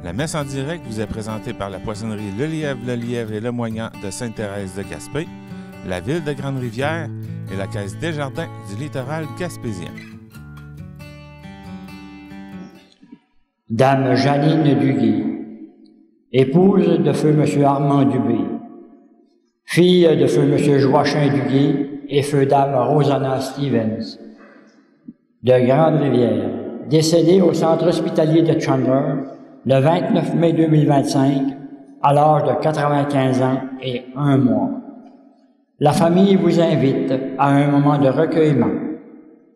La messe en direct vous est présentée par la poissonnerie Le Lièvre et Le Moignant de Sainte-Thérèse de Gaspé, la ville de Grande-Rivière et la Caisse Desjardins du littoral gaspésien. Dame Janine Duguay, épouse de feu M. Armand Dubé, fille de feu M. Joachim Duguay et feu Dame Rosanna Stevens, de Grande-Rivière, décédée au centre hospitalier de Chandler le 29 mai 2025 à l'âge de 95 ans et 1 mois. La famille vous invite à un moment de recueillement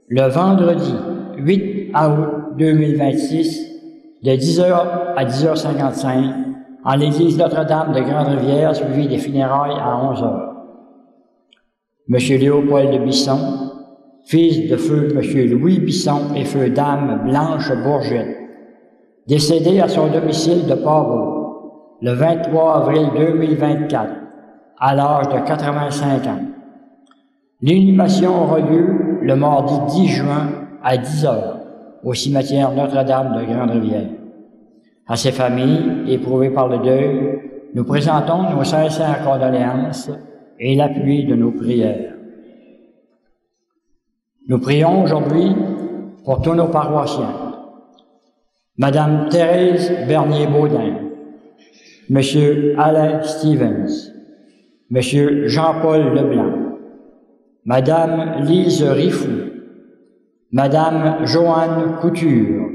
le vendredi 8 août 2026 de 10h à 10h55 en l'église Notre-Dame de Grande-Rivière, suivi des funérailles à 11h. M. Léopold de Bisson, fils de feu M. Louis Bisson et feu Dame Blanche Bourgette, décédé à son domicile de Port-Rouge le 23 avril 2024 à l'âge de 85 ans. L'inhumation aura lieu le mardi 10 juin à 10h au cimetière Notre-Dame de Grande-Rivière. À ces familles éprouvées par le deuil, nous présentons nos sincères condoléances et l'appui de nos prières. Nous prions aujourd'hui pour tous nos paroissiens. Madame Thérèse Bernier-Baudin, Monsieur Alain Stevens, Monsieur Jean-Paul Leblanc, Madame Lise Rifou, Madame Joanne Couture,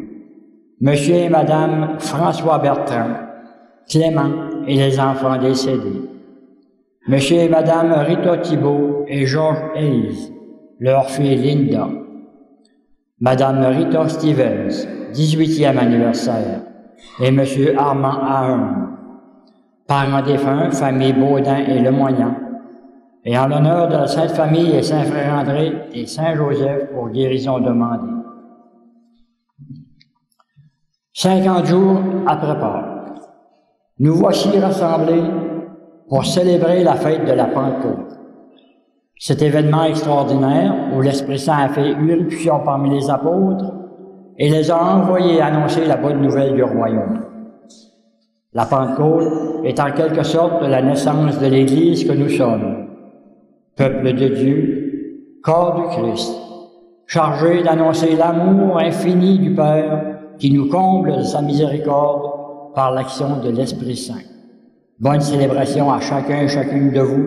Monsieur et Madame François Bertrand, Clément et les enfants décédés, Monsieur et Madame Rita Thibault et Georges Hayes, leur fille Linda, Madame Rita Stevens, 18e anniversaire, et Monsieur Armand Ahern, parents défunts, famille Baudin et Lemoignant, et en l'honneur de la Sainte Famille et Saint-Frère André et Saint-Joseph pour guérison demandée. 50 jours après Pâques, nous voici rassemblés pour célébrer la fête de la Pentecôte. Cet événement extraordinaire où l'Esprit Saint a fait irruption parmi les apôtres et les a envoyés annoncer la bonne nouvelle du royaume. La Pentecôte est en quelque sorte la naissance de l'Église que nous sommes, peuple de Dieu, corps du Christ, chargé d'annoncer l'amour infini du Père qui nous comble de sa miséricorde par l'action de l'Esprit Saint. Bonne célébration à chacun et chacune de vous.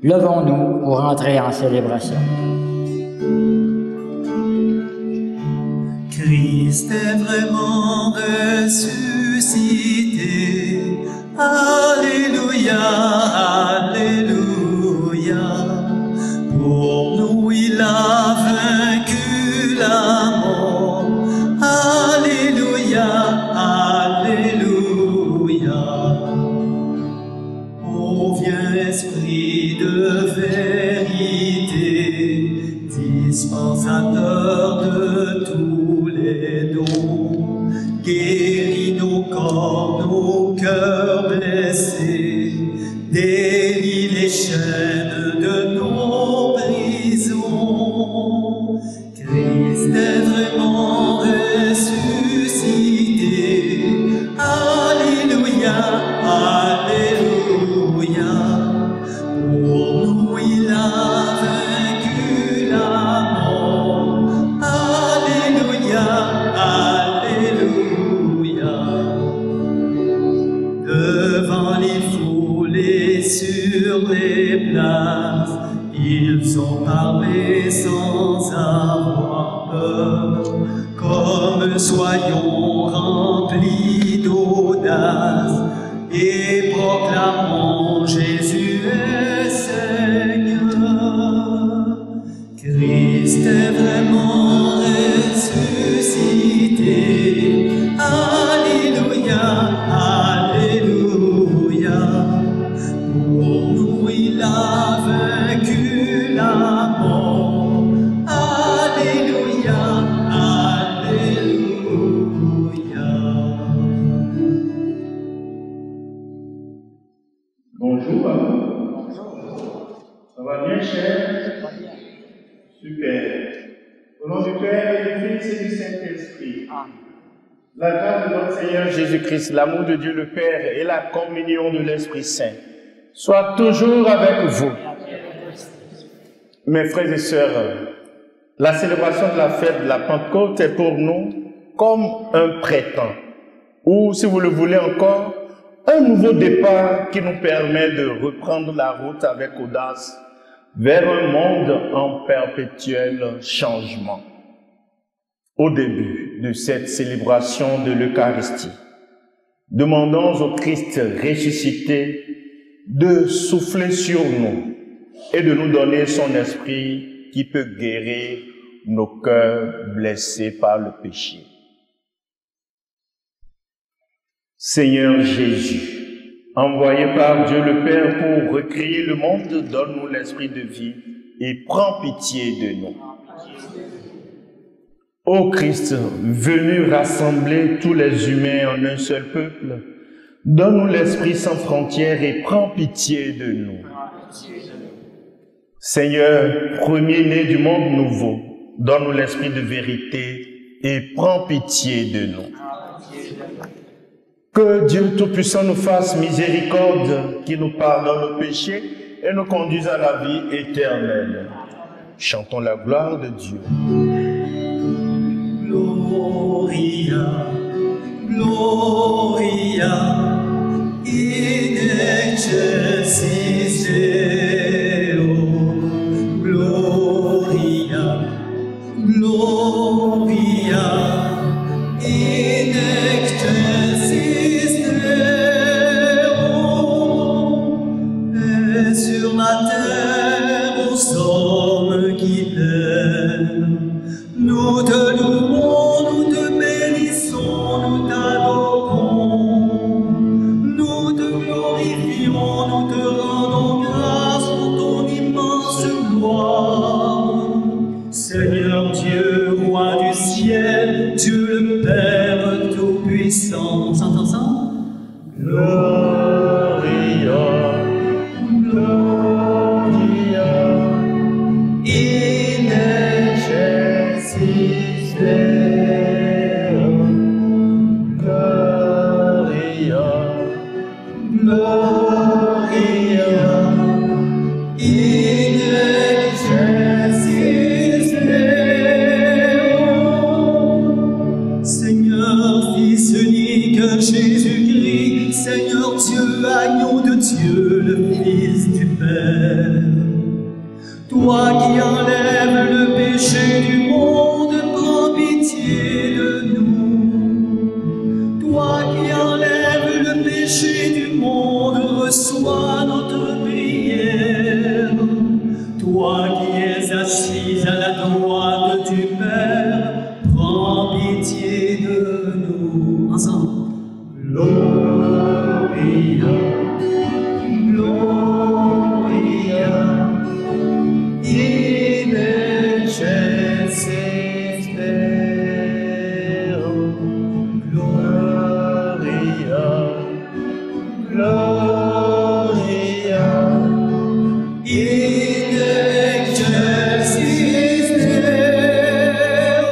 Levons-nous pour entrer en célébration. Christ est vraiment ressuscité. Alléluia, alléluia. Pour nous il a vaincu la mort. Alléluia, alléluia. Ô viens Esprit de vérité, dispensateur de tous les dons, guéris nos corps, nos cœurs blessés, délie les chaînes de nos prisons. Christ est vraiment ressuscité. Alléluia, alléluia. Pour nous il a vaincu la mort. Alléluia, alléluia. Devant les foules et sur les places, ils ont parlé sans avoir peur, comme soyons remplis d'audace et proclamons Jésus est Seigneur. Christ est vraiment ressuscité. Alléluia, alléluia. Pour nous il a vaincu la mort. Alléluia, alléluia. Bonjour à vous. Ça va bien, cher? Super. Au nom du Père et du Fils et du Saint-Esprit. La grâce de notre Seigneur Jésus-Christ, l'amour de Dieu le Père et la communion de l'Esprit Saint soient toujours avec vous. Mes frères et sœurs, la célébration de la fête de la Pentecôte est pour nous comme un printemps, ou si vous le voulez encore, un nouveau départ qui nous permet de reprendre la route avec audace vers un monde en perpétuel changement. Au début de cette célébration de l'Eucharistie, demandons au Christ ressuscité de souffler sur nous et de nous donner son esprit qui peut guérir nos cœurs blessés par le péché. Seigneur Jésus, envoyé par Dieu le Père pour recréer le monde, donne-nous l'esprit de vie et prends pitié de nous. Ô Christ, venu rassembler tous les humains en un seul peuple, donne-nous l'esprit sans frontières et prends pitié de nous. Seigneur, premier-né du monde nouveau, donne-nous l'esprit de vérité et prends pitié de nous. Que Dieu Tout-Puissant nous fasse miséricorde, qui nous pardonne nos péchés et nous conduise à la vie éternelle. Chantons la gloire de Dieu. Gloria, Gloria, in excelsis Deo. Gloria, Gloria, in excelsis Deo. Et sur la terre aux hommes qui l'aiment, nous te louons, nous te bénissons, nous t'adorons, nous te glorifions, nous te rendons grâce pour ton immense gloire. Seigneur Dieu, roi du ciel, Dieu le Père Tout-Puissant, on s'entend ensemble? Gloria, Gloria, In excelsis Deo. Gloria, Gloria, in excelsis Deo. Seigneur, Fils unique Jésus-Christ, Seigneur Dieu, agneau de Dieu, le Fils du Père. Toi qui enlèves le péché du monde, prends pitié de nous. Toi qui enlèves le péché du monde, reçois notre prière. Toi qui es assis à la droite du Père, prends pitié de nous. Ensemble. Gloria, Gloria, in excelsis Deo. Gloria, Gloria, In excelsis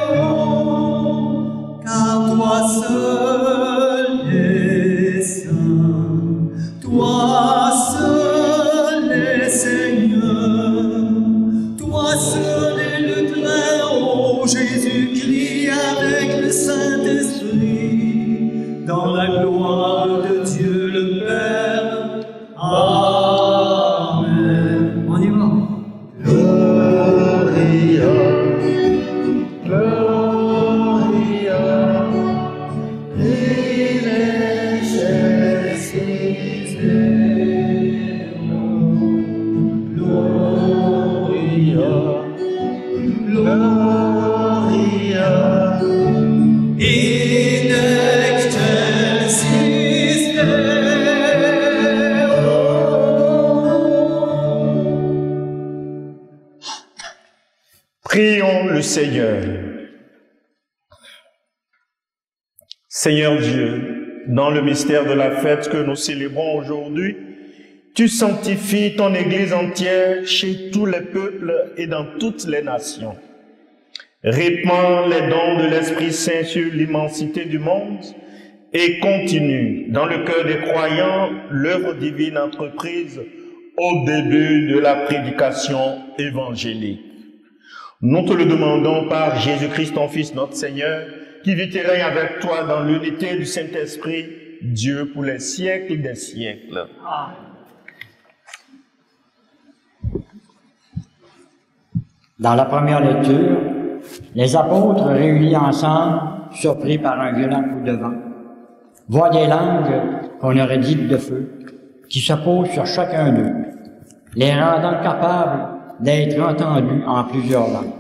Deo. Car toi seul es saint, toi seul es Seigneur, toi seul es le Très-Haut, Jésus-Christ avec le Saint-Esprit, dans la gloire de Dieu le Père. Amen. On y va. Gloria, Gloria, in excelsis Deo. Gloria, Gloria, In excelsis Deo. prions le Seigneur. Seigneur Dieu, dans le mystère de la fête que nous célébrons aujourd'hui, tu sanctifies ton Église entière chez tous les peuples et dans toutes les nations. Répand les dons de l'Esprit Saint sur l'immensité du monde et continue dans le cœur des croyants l'œuvre divine entreprise au début de la prédication évangélique. Nous te le demandons par Jésus-Christ, ton Fils, notre Seigneur, qui vit et règne avec toi dans l'unité du Saint-Esprit, Dieu pour les siècles des siècles. Dans la première lecture, les apôtres réunis ensemble, surpris par un violent coup de vent, voient des langues qu'on aurait dites de feu, qui se posent sur chacun d'eux, les rendant capables d'être entendus en plusieurs langues.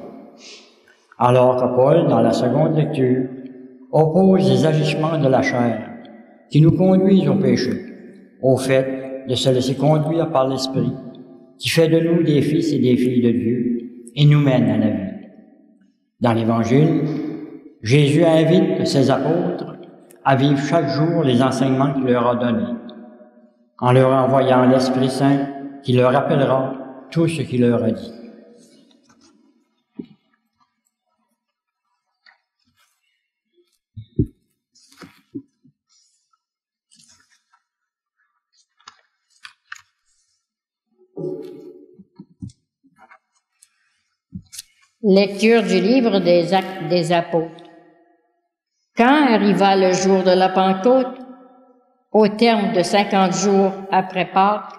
Alors que Paul, dans la seconde lecture, oppose les agissements de la chair, qui nous conduisent au péché, au fait de se laisser conduire par l'Esprit, qui fait de nous des fils et des filles de Dieu, et nous mène à la vie. Dans l'Évangile, Jésus invite ses apôtres à vivre chaque jour les enseignements qu'il leur a donnés, en leur envoyant l'Esprit Saint qui leur rappellera tout ce qu'il leur a dit. Lecture du livre des Actes des Apôtres. Quand arriva le jour de la Pentecôte, au terme de 50 jours après Pâques,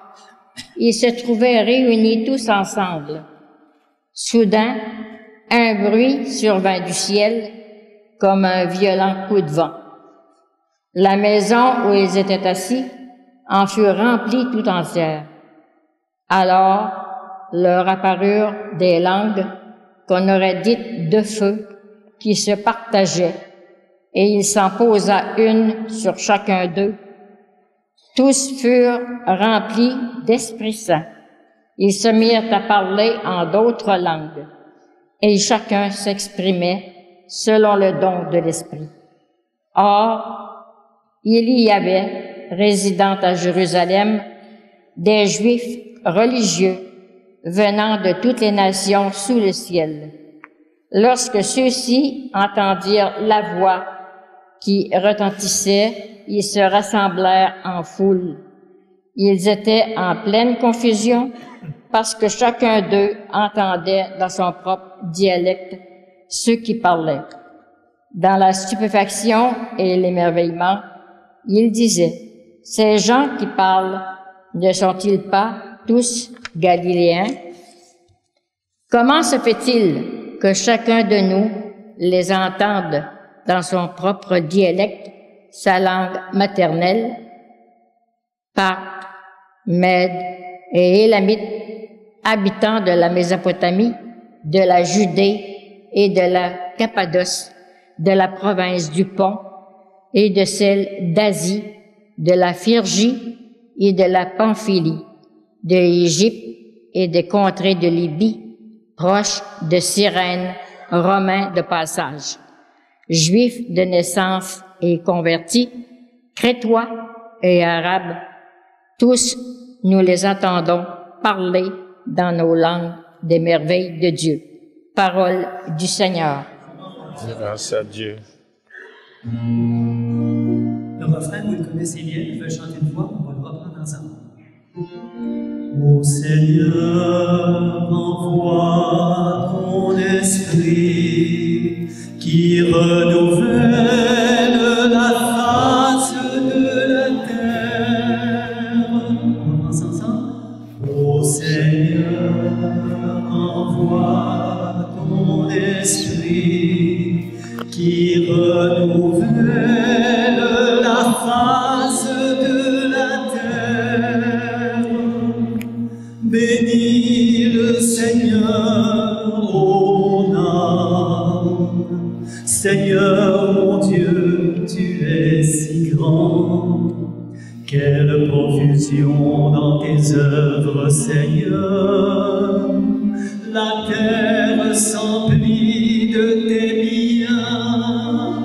ils se trouvaient réunis tous ensemble. Soudain, un bruit survint du ciel comme un violent coup de vent. La maison où ils étaient assis en fut remplie tout entière. Alors leur apparurent des langues qu'on aurait dites de feu, qui se partageaient, et il s'en posa une sur chacun d'eux. Tous furent remplis d'Esprit Saint. Ils se mirent à parler en d'autres langues, et chacun s'exprimait selon le don de l'Esprit. Or, il y avait, résidant à Jérusalem, des Juifs religieux venant de toutes les nations sous le ciel. Lorsque ceux-ci entendirent la voix qui retentissait, ils se rassemblèrent en foule. Ils étaient en pleine confusion parce que chacun d'eux entendait dans son propre dialecte ceux qui parlaient. Dans la stupéfaction et l'émerveillement, ils disaient, « Ces gens qui parlent, ne sont-ils pas tous Galiléens? Comment se fait-il que chacun de nous les entende dans son propre dialecte, sa langue maternelle? Parthes, Mèdes et Élamites, habitants de la Mésopotamie, de la Judée et de la Cappadoce, de la province du Pont et de celle d'Asie, de la Phrygie et de la Pamphylie, de l'Égypte et des contrées de Libye, proches de Cyrène, Romains de passage, Juifs de naissance et convertis, Crétois et Arabes, tous nous les entendons parler dans nos langues des merveilles de Dieu. Parole du Seigneur. Grâce à Dieu. Le refrain, vous le connaissez bien, je vais chanter une fois, on va le reprendre ensemble. Ô Seigneur, envoie ton esprit qui renouvelle la face de la terre. On pense ensemble. Ô Seigneur, envoie ton esprit qui renouvelle la face de la terre. Bénis le Seigneur, ô mon âme. Seigneur, mon Dieu, tu es si grand. Quelle profusion dans tes œuvres, Seigneur. La terre s'emplit de tes biens.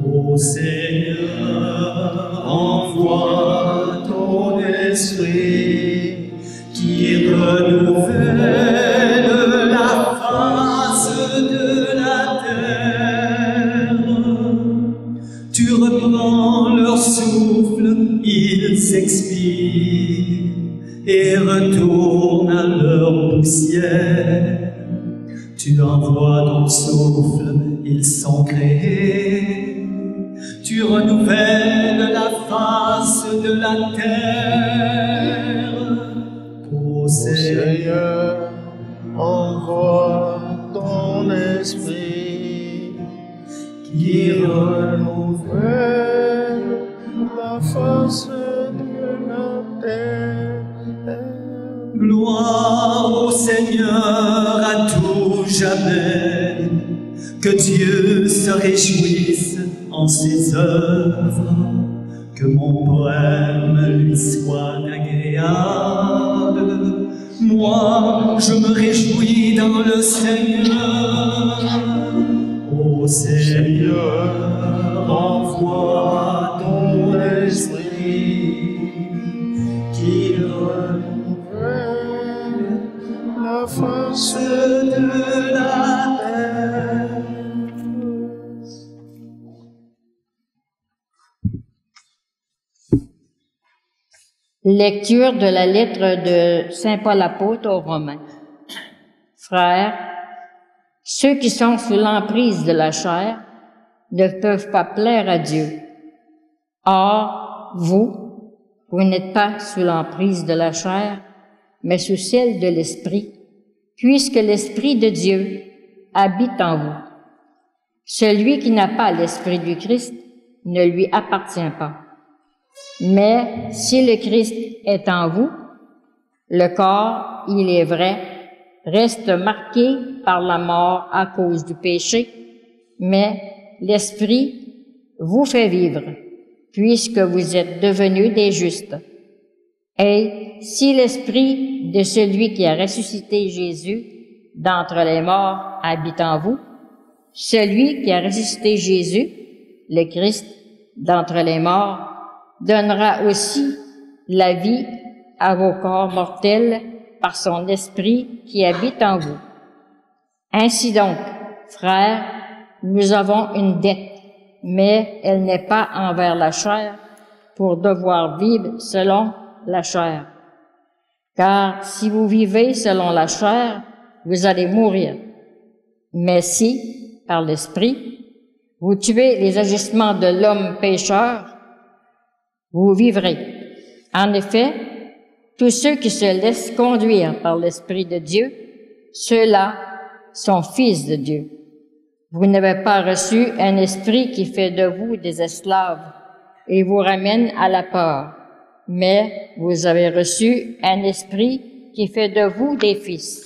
Ô Seigneur, envoie ton esprit qui renouvelle la face de la Tu reprends leur souffle, ils s'expirent et retournent à leur poussière. Tu envoies ton souffle, ils sont créés. Tu renouvelles la face de la terre. Ô Seigneur, envoie ton esprit qui renouvelle la face de la terre. Gloire au Seigneur à tout jamais, que Dieu se réjouisse en ses œuvres, que mon poème lui soit agréable. Moi, je me réjouis dans le Seigneur. Ô Seigneur, envoie ton esprit qui renouvelle La face de la terre. Lecture de la lettre de Saint Paul apôtre aux Romains. Frères, ceux qui sont sous l'emprise de la chair ne peuvent pas plaire à Dieu. Or, vous n'êtes pas sous l'emprise de la chair, mais sous celle de l'Esprit, puisque l'Esprit de Dieu habite en vous. Celui qui n'a pas l'Esprit du Christ ne lui appartient pas. Mais si le Christ est en vous, le corps, il est vrai, reste marqué par la mort à cause du péché, mais l'Esprit vous fait vivre, puisque vous êtes devenus des justes. Et si l'Esprit de celui qui a ressuscité Jésus d'entre les morts habite en vous, celui qui a ressuscité Jésus, le Christ, d'entre les morts, donnera aussi la vie à vos corps mortels par son Esprit qui habite en vous. Ainsi donc, frères, nous avons une dette, mais elle n'est pas envers la chair, pour devoir vivre selon la chair. Car si vous vivez selon la chair, vous allez mourir. Mais si, par l'Esprit, vous tuez les agissements de l'homme pécheur, vous vivrez. En effet, tous ceux qui se laissent conduire par l'Esprit de Dieu, ceux-là sont fils de Dieu. Vous n'avez pas reçu un esprit qui fait de vous des esclaves et vous ramène à la peur, mais vous avez reçu un esprit qui fait de vous des fils.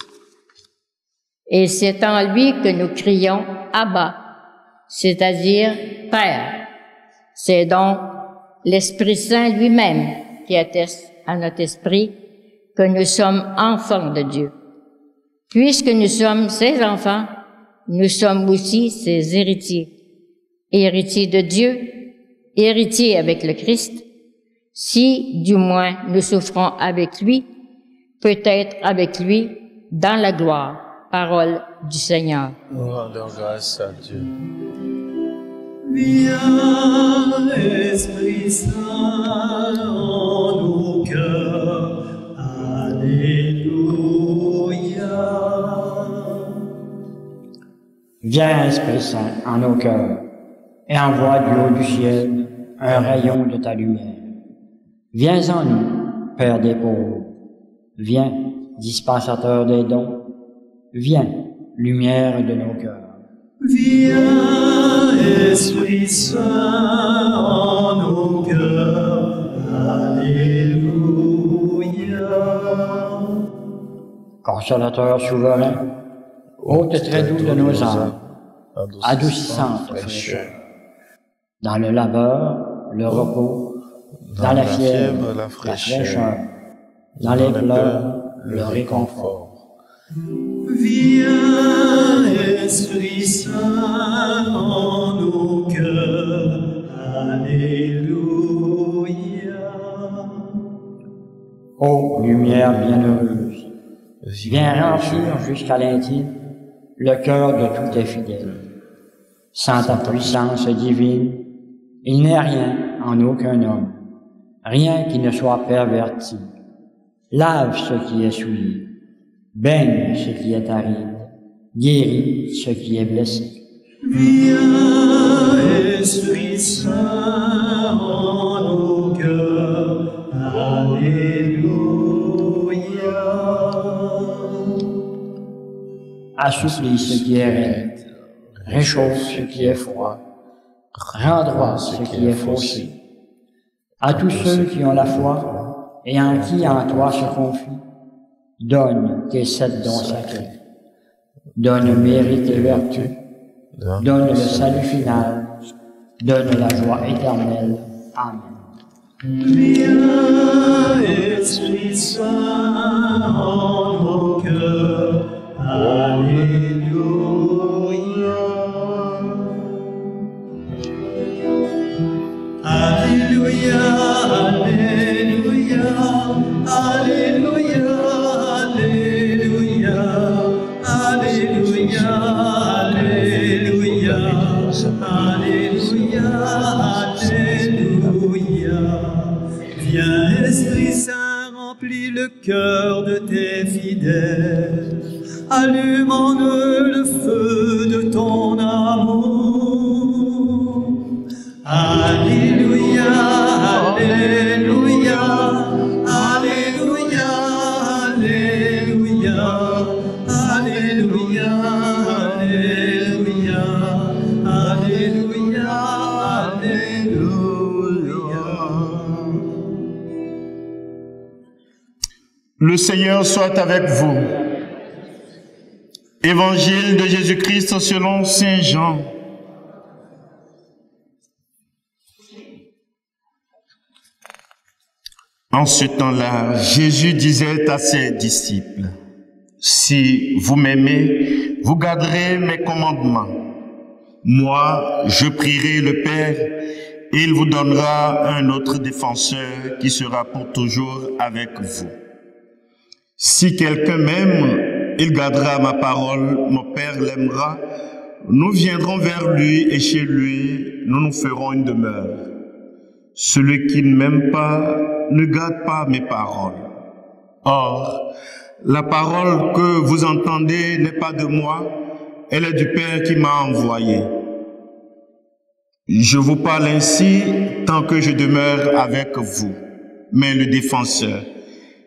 Et c'est en lui que nous crions « Abba », c'est-à-dire « Père ». C'est donc l'Esprit Saint lui-même qui atteste à notre esprit que nous sommes enfants de Dieu. Puisque nous sommes ses enfants, nous sommes aussi ses héritiers. Héritiers de Dieu, héritiers avec le Christ, si du moins nous souffrons avec lui, peut-être avec lui dans la gloire. Parole du Seigneur. Nous rendons grâce à Dieu. Viens, Esprit Saint, en nos cœurs. Alléluia. Viens, Esprit Saint, en nos cœurs, et envoie du haut du ciel un rayon de ta lumière. Viens en nous, Père des pauvres. Viens, dispensateur des dons. Viens, lumière de nos cœurs. Viens, Esprit Saint, en nos cœurs. Alléluia. Consolateur souverain, hôte très doux de nos âmes, adoucissante fraîcheur. Dans le labeur, le repos, dans la fièvre, la fraîcheur, dans les pleurs, le réconfort. Viens, Esprit Saint, en nos cœurs. Alléluia. Ô lumière bienheureuse, viens remplir jusqu'à l'intime le cœur de tous tes fidèles. Sans ta puissance divine Il n'est rien en aucun homme, rien qui ne soit perverti. Lave ce qui est souillé, baigne ce qui est aride, guéris ce qui est blessé. Viens, Esprit Saint, en nos cœurs. Alléluia. Assouplis ce qui est raide, réchauffe ce qui est froid, rends droit ce qui est faussé. À tous ceux qui ont la foi et en qui en toi se confient, donne tes 7 dons sacrés. Donne mérite et vertu, donne le salut final, donne la joie éternelle. Amen. Viens, Esprit Saint, en nos cœurs. Alléluia. Alléluia, Alléluia, Alléluia, Alléluia, Alléluia, Alléluia, Alléluia, Alléluia. Viens, Esprit Saint, remplis le cœur de tes fidèles. Allume en eux le feu de ton amour. Alléluia, Alléluia, Alléluia, Alléluia, Alléluia, Alléluia, Alléluia, Alléluia. Le Seigneur soit avec vous. Évangile de Jésus-Christ selon Saint Jean. En ce temps-là, Jésus disait à ses disciples, « Si vous m'aimez, vous garderez mes commandements. Moi, je prierai le Père, et il vous donnera un autre défenseur qui sera pour toujours avec vous. Si quelqu'un m'aime, il gardera ma parole, mon Père l'aimera, nous viendrons vers lui et chez lui, nous nous ferons une demeure. Celui qui ne m'aime pas ne garde pas mes paroles. Or, la parole que vous entendez n'est pas de moi, elle est du Père qui m'a envoyé. Je vous parle ainsi tant que je demeure avec vous. Mais le défenseur,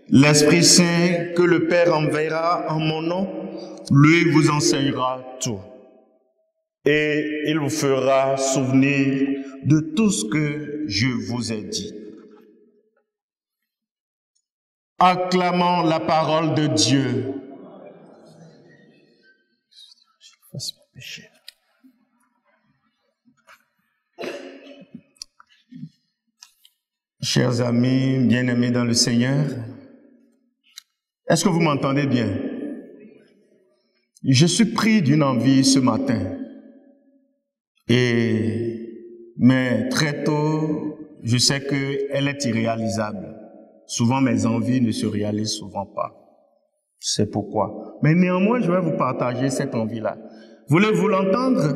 l'Esprit Saint que le Père enverra en mon nom, lui vous enseignera tout. Et il vous fera souvenir de tout ce que je vous ai dit. Acclamons la parole de Dieu. Chers amis, bien-aimés dans le Seigneur, est-ce que vous m'entendez bien? Je suis pris d'une envie ce matin. Mais très tôt, je sais qu'elle est irréalisable. Souvent, mes envies ne se réalisent souvent pas. C'est pourquoi. Mais néanmoins, je vais vous partager cette envie-là. Voulez-vous l'entendre?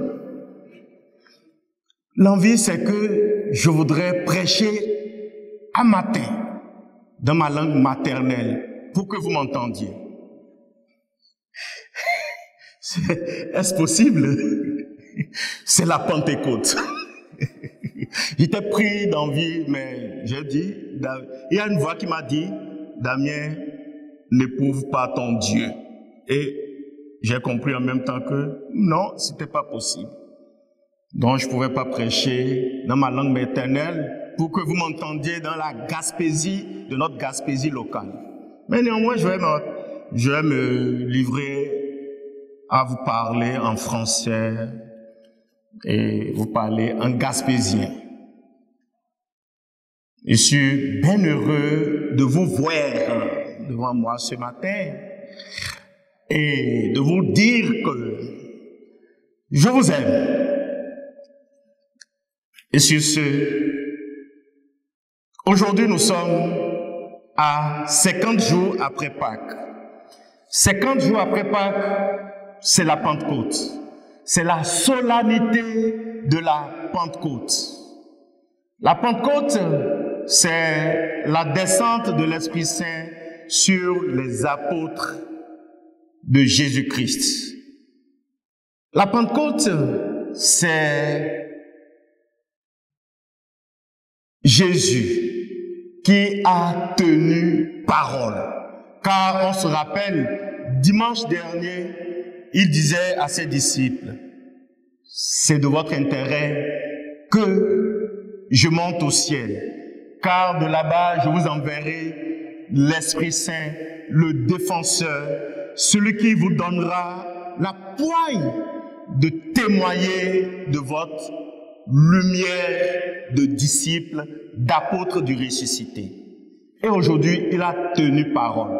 L'envie, c'est que je voudrais prêcher un matin dans ma langue maternelle pour que vous m'entendiez. Est-ce possible? C'est la Pentecôte. J'étais pris d'envie, mais j'ai dit, il y a une voix qui m'a dit, Damien, n'éprouve pas ton Dieu. Et j'ai compris en même temps que non, c'était pas possible. Donc je ne pouvais pas prêcher dans ma langue maternelle pour que vous m'entendiez dans la Gaspésie, de notre Gaspésie locale. Mais néanmoins, je vais me livrer à vous parler en français et vous parler en gaspésien. Je suis bien heureux de vous voir devant moi ce matin et de vous dire que je vous aime. Et sur ce, aujourd'hui nous sommes à 50 jours après Pâques. 50 jours après Pâques, c'est la Pentecôte. C'est la solennité de la Pentecôte. La Pentecôte, c'est la descente de l'Esprit Saint sur les apôtres de Jésus-Christ. La Pentecôte, c'est Jésus qui a tenu parole. Car on se rappelle, dimanche dernier, il disait à ses disciples, c'est de votre intérêt que je monte au ciel, car de là-bas, je vous enverrai l'Esprit Saint, le défenseur, celui qui vous donnera la poigne de témoigner de votre lumière de disciples, d'apôtres du ressuscité. Et aujourd'hui, il a tenu parole.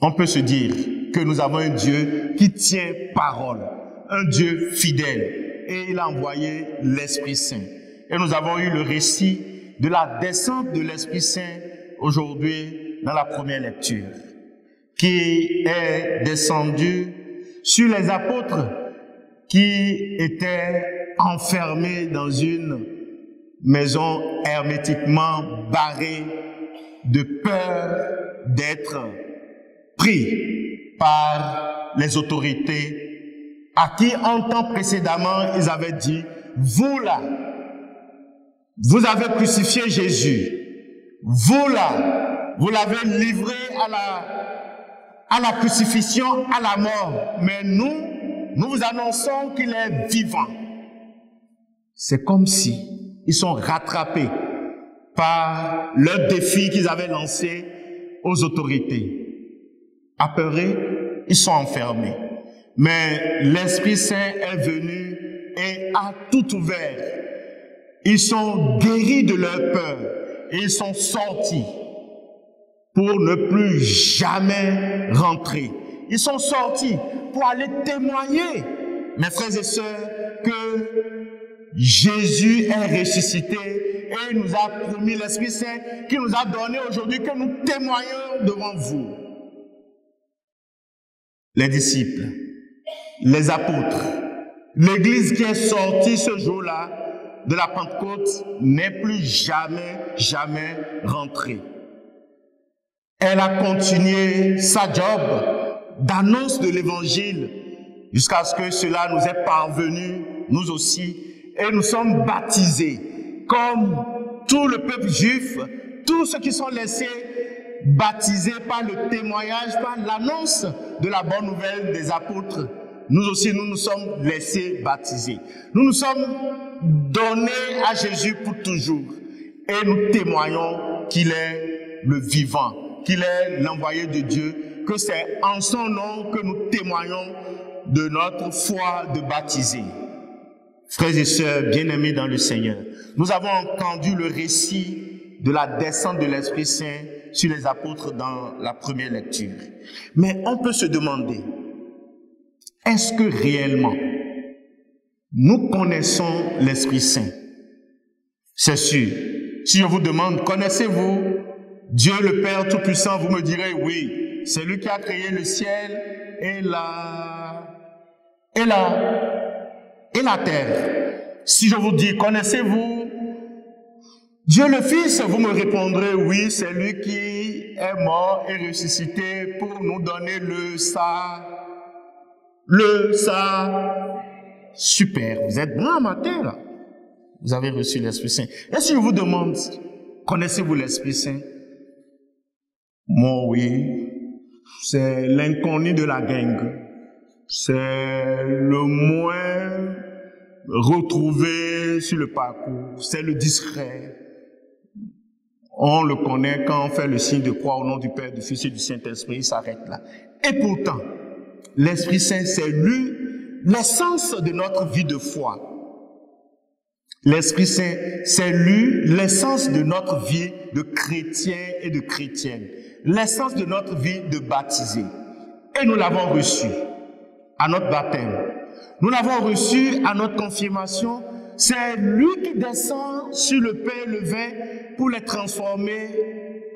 On peut se dire que nous avons un Dieu qui tient parole, un Dieu fidèle, et il a envoyé l'Esprit Saint. Et nous avons eu le récit de la descente de l'Esprit Saint aujourd'hui dans la première lecture, qui est descendu sur les apôtres qui étaient enfermés dans une maison hermétiquement barrée de peur d'être pris par les autorités à qui en temps précédemment ils avaient dit, vous là, vous avez crucifié Jésus, vous là, vous l'avez livré à la crucifixion, à la mort, mais nous vous annonçons qu'il est vivant. C'est comme si ils sont rattrapés par leur défi qu'ils avaient lancé aux autorités. Apeurés, ils sont enfermés. Mais l'Esprit Saint est venu et a tout ouvert. Ils sont guéris de leur peur et ils sont sortis pour ne plus jamais rentrer. Ils sont sortis pour aller témoigner, mes frères et sœurs, que Jésus est ressuscité et il nous a promis l'Esprit Saint qui nous a donné aujourd'hui que nous témoignons devant vous. Les disciples, les apôtres, l'Église qui est sortie ce jour-là de la Pentecôte n'est plus jamais rentrée. Elle a continué sa job d'annonce de l'Évangile jusqu'à ce que cela nous est parvenu, nous aussi, et nous sommes baptisés comme tout le peuple juif, tous ceux qui sont laissés baptisés par le témoignage, par l'annonce de la bonne nouvelle des apôtres. Nous aussi, nous nous sommes laissés baptiser. Nous nous sommes donnés à Jésus pour toujours. Et nous témoignons qu'il est le vivant, qu'il est l'envoyé de Dieu, que c'est en son nom que nous témoignons de notre foi de baptiser. Frères et sœurs bien-aimés dans le Seigneur, nous avons entendu le récit de la descente de l'Esprit Saint sur les apôtres dans la première lecture. Mais on peut se demander, est-ce que réellement nous connaissons l'Esprit Saint? C'est sûr. Si je vous demande, connaissez-vous Dieu le Père Tout-Puissant, vous me direz oui. C'est lui qui a créé le ciel et la terre. Si je vous dis, connaissez-vous Dieu le Fils, vous me répondrez oui, c'est lui qui est mort et ressuscité pour nous donner le salut. Super, vous êtes bon en matière là. Vous avez reçu l'Esprit Saint. Et si je vous demande, connaissez-vous l'Esprit Saint? Moi oui, c'est l'inconnu de la gang. C'est le moins retrouvé sur le parcours. C'est le discret. On le connaît quand on fait le signe de croix au nom du Père, du Fils et du Saint-Esprit, il s'arrête là. Et pourtant, l'Esprit Saint, c'est lui, l'essence de notre vie de foi. L'Esprit Saint, c'est lui, l'essence de notre vie de chrétien et de chrétienne. L'essence de notre vie de baptisé. Et nous l'avons reçu à notre baptême. Nous l'avons reçu à notre confirmation. C'est lui qui descend sur le pain et le vin pour les transformer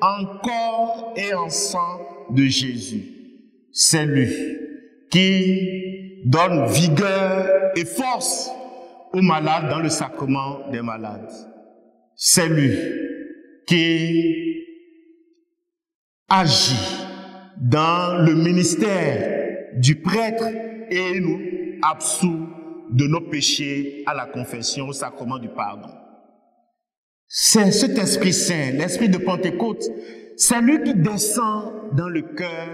en corps et en sang de Jésus. C'est lui qui donne vigueur et force aux malades dans le sacrement des malades. C'est lui qui agit dans le ministère du prêtre et nous absout de nos péchés à la confession, au sacrement du pardon. C'est cet Esprit Saint, l'Esprit de Pentecôte, c'est lui qui descend dans le cœur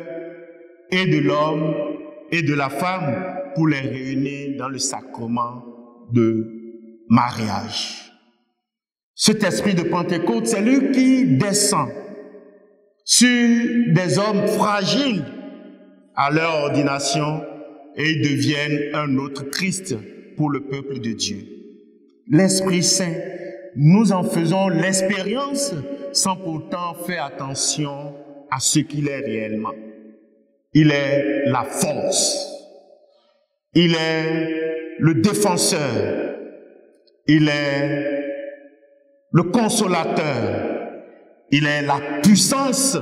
et de l'homme et de la femme pour les réunir dans le sacrement de mariage. Cet Esprit de Pentecôte, c'est lui qui descend sur des hommes fragiles à leur ordination et ils deviennent un autre Christ pour le peuple de Dieu. L'Esprit Saint, nous en faisons l'expérience sans pourtant faire attention à ce qu'il est réellement. Il est la force, il est le défenseur, il est le consolateur, il est la puissance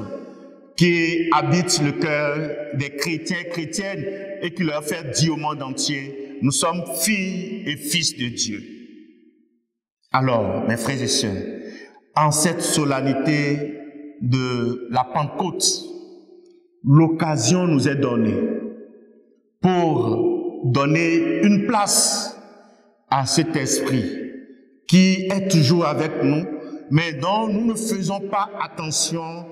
qui habite le cœur des chrétiens et chrétiennes et qui leur fait dire au monde entier, nous sommes filles et fils de Dieu. Alors, mes frères et sœurs, en cette solennité de la Pentecôte, l'occasion nous est donnée pour donner une place à cet esprit qui est toujours avec nous, mais dont nous ne faisons pas attention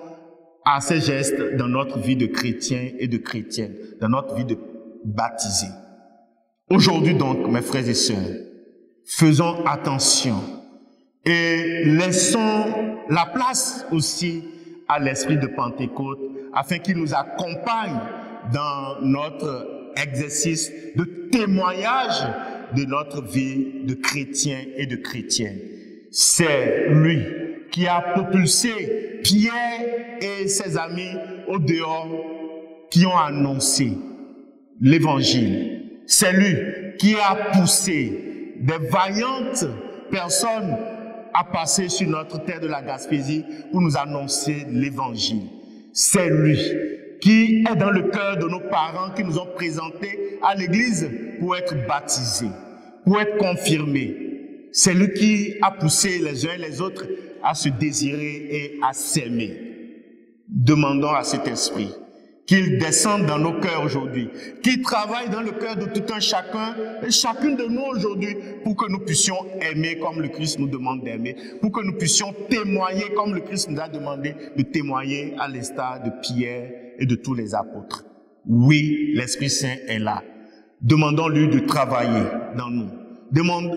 à ces gestes dans notre vie de chrétien et de chrétienne, dans notre vie de baptisé. Aujourd'hui donc, mes frères et sœurs, faisons attention et laissons la place aussi à l'Esprit de Pentecôte afin qu'il nous accompagne dans notre exercice de témoignage de notre vie de chrétien et de chrétienne. C'est lui qui a propulsé Pierre et ses amis au dehors qui ont annoncé l'évangile. C'est lui qui a poussé des vaillantes personnes à passer sur notre terre de la Gaspésie pour nous annoncer l'évangile. C'est lui qui est dans le cœur de nos parents qui nous ont présentés à l'église pour être baptisés, pour être confirmés. C'est lui qui a poussé les uns et les autres à se désirer et à s'aimer. Demandons à cet esprit qu'il descende dans nos cœurs aujourd'hui, qu'il travaille dans le cœur de tout un chacun et chacune de nous aujourd'hui pour que nous puissions aimer comme le Christ nous demande d'aimer, pour que nous puissions témoigner comme le Christ nous a demandé de témoigner à l'instar de Pierre et de tous les apôtres. Oui, l'Esprit Saint est là. Demandons-lui de travailler dans nous.